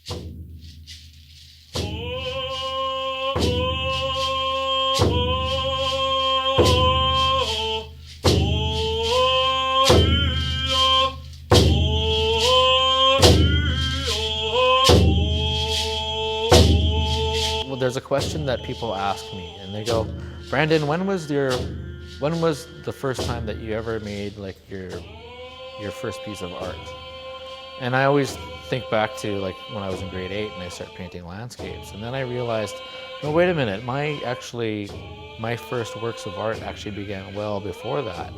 Well, there's a question that people ask me, and they go, "Brandon, when was the first time that you ever made like your first piece of art?" And I always think back to like when I was in grade 8 and I started painting landscapes, and then I realized, no, wait a minute, my first works of art actually began well before that.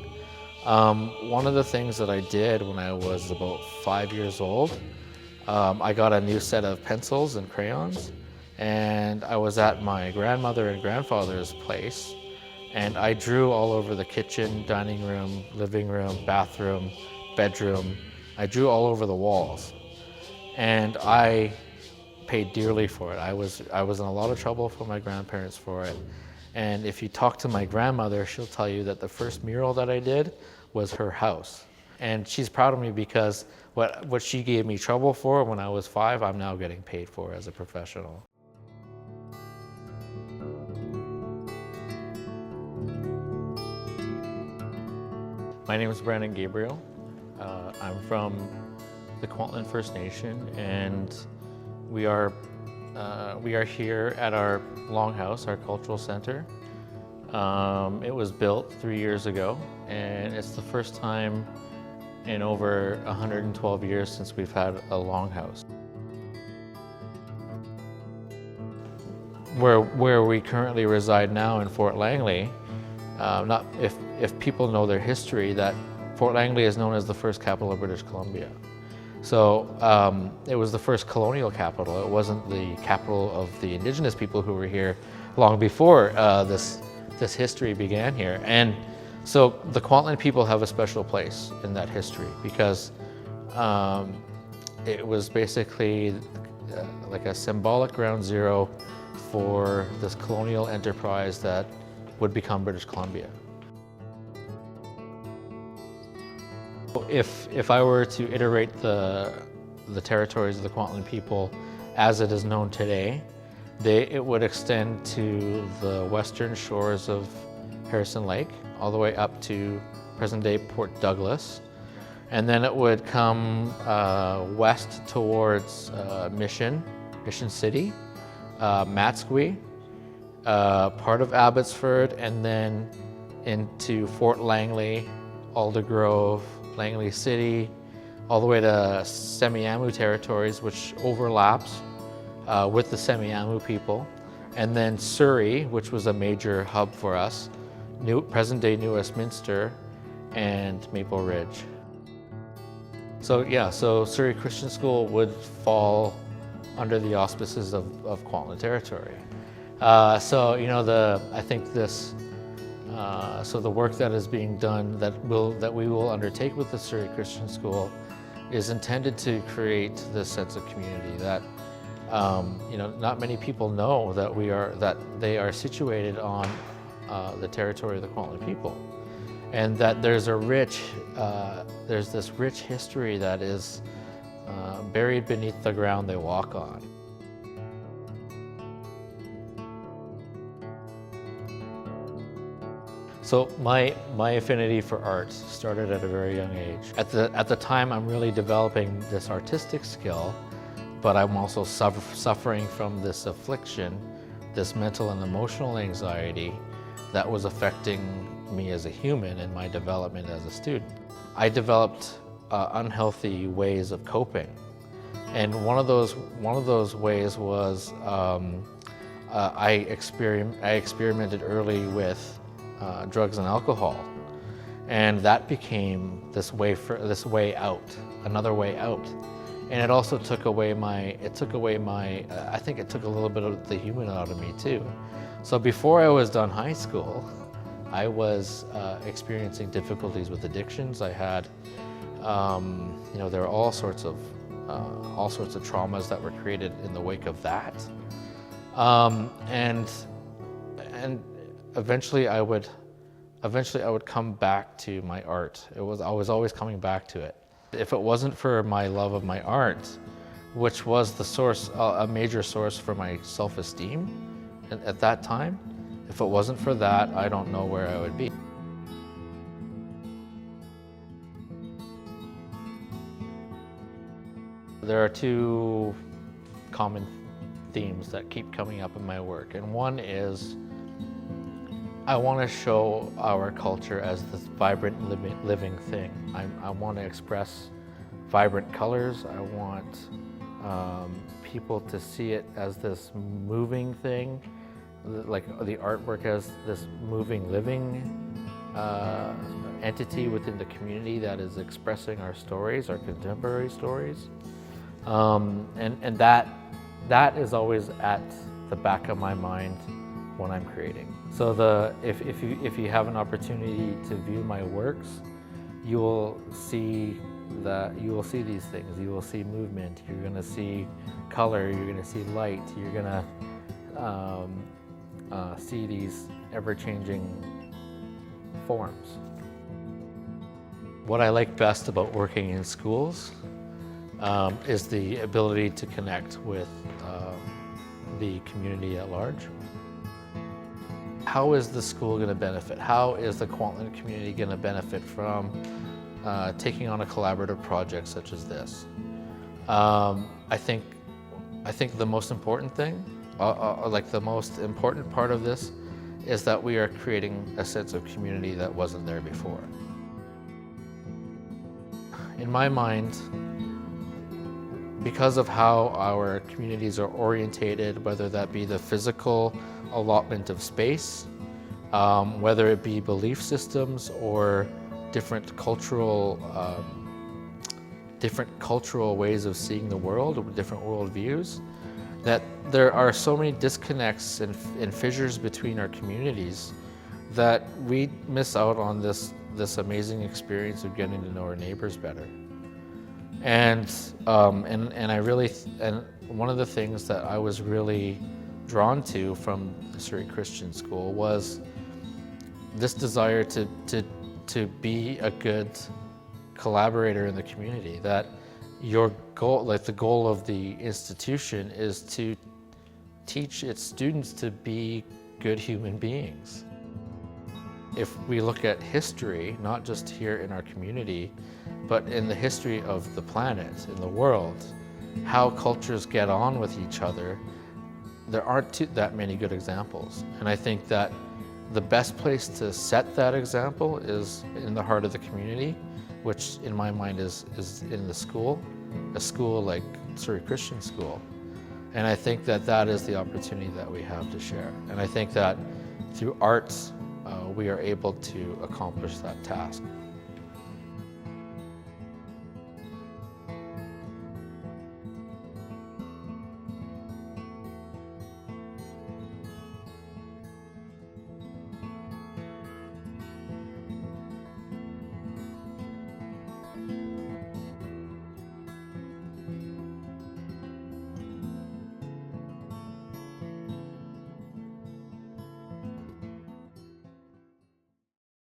One of the things that I did when I was about 5 years old, I got a new set of pencils and crayons, and I was at my grandmother and grandfather's place, and I drew all over the kitchen, dining room, living room, bathroom, bedroom. I drew all over the walls, and I paid dearly for it. I was in a lot of trouble from my grandparents for it. And if you talk to my grandmother, she'll tell you that the first mural that I did was her house. And she's proud of me because what she gave me trouble for when I was 5, I'm now getting paid for as a professional. My name is Brandon Gabriel. I'm from the Kwantlen First Nation, and we are here at our Longhouse, our cultural center. It was built 3 years ago, and it's the first time in over 112 years since we've had a Longhouse. Where we currently reside now in Fort Langley, if people know their history, that Fort Langley is known as the first capital of British Columbia. So it was the first colonial capital. It wasn't the capital of the Indigenous people who were here long before this history began here. And so the Kwantlen people have a special place in that history because it was basically like a symbolic ground zero for this colonial enterprise that would become British Columbia. If I were to iterate the territories of the Kwantlen people as it is known today, it would extend to the western shores of Harrison Lake, all the way up to present-day Port Douglas, and then it would come west towards Mission City, Matsqui, part of Abbotsford, and then into Fort Langley, Aldergrove, Langley City, all the way to Semiahmoo territories, which overlaps with the Semiahmoo people, and then Surrey, which was a major hub for us, present-day New Westminster, and Maple Ridge. So Surrey Christian School would fall under the auspices of Kwantlen territory. I think this. So the work that is being done that we will undertake with the Surrey Christian School is intended to create this sense of community that not many people know that they are situated on the territory of the Kwantlen people, and that there's this rich history that is buried beneath the ground they walk on. So my affinity for art started at a very young age. At the time, I'm really developing this artistic skill, but I'm also suffering from this affliction, this mental and emotional anxiety that was affecting me as a human and my development as a student. I developed unhealthy ways of coping, and one of those ways was I experimented early with drugs and alcohol, and that became this way out, another way out. And it also took away I think it took a little bit of the human out of me too. So before I was done high school, I was experiencing difficulties with addictions. I had, there were all sorts of traumas that were created in the wake of that, and eventually I would come back to my art. I was always coming back to it. If it wasn't for my love of my art, which was the source, a major source for my self-esteem at that time. If it wasn't for that, I don't know where I would be. There are two common themes that keep coming up in my work, and one is I want to show our culture as this vibrant living thing. I want to express vibrant colors. I want people to see it as this moving thing, like the artwork as this moving, living entity within the community that is expressing our stories, our contemporary stories. And that is always at the back of my mind when I'm creating. So if you have an opportunity to view my works, you will see these things. You will see movement. You're going to see color. You're going to see light. You're going to see these ever-changing forms. What I like best about working in schools is the ability to connect with the community at large. How is the school going to benefit? How is the Kwantlen community going to benefit from taking on a collaborative project such as this? I think the most important thing, like the most important part of this, is that we are creating a sense of community that wasn't there before. In my mind, because of how our communities are orientated, whether that be the physical allotment of space, whether it be belief systems or different cultural ways of seeing the world, or different worldviews, that there are so many disconnects and fissures between our communities that we miss out on this amazing experience of getting to know our neighbors better. And one of the things that I was really drawn to from the Surrey Christian School was this desire to be a good collaborator in the community. That your goal, like the goal of the institution, is to teach its students to be good human beings. If we look at history, not just here in our community, but in the history of the planet, in the world, how cultures get on with each other, there aren't that many good examples. And I think that the best place to set that example is in the heart of the community, which in my mind is in the school, a school like Surrey Christian School. And I think that is the opportunity that we have to share. And I think that through arts, we are able to accomplish that task.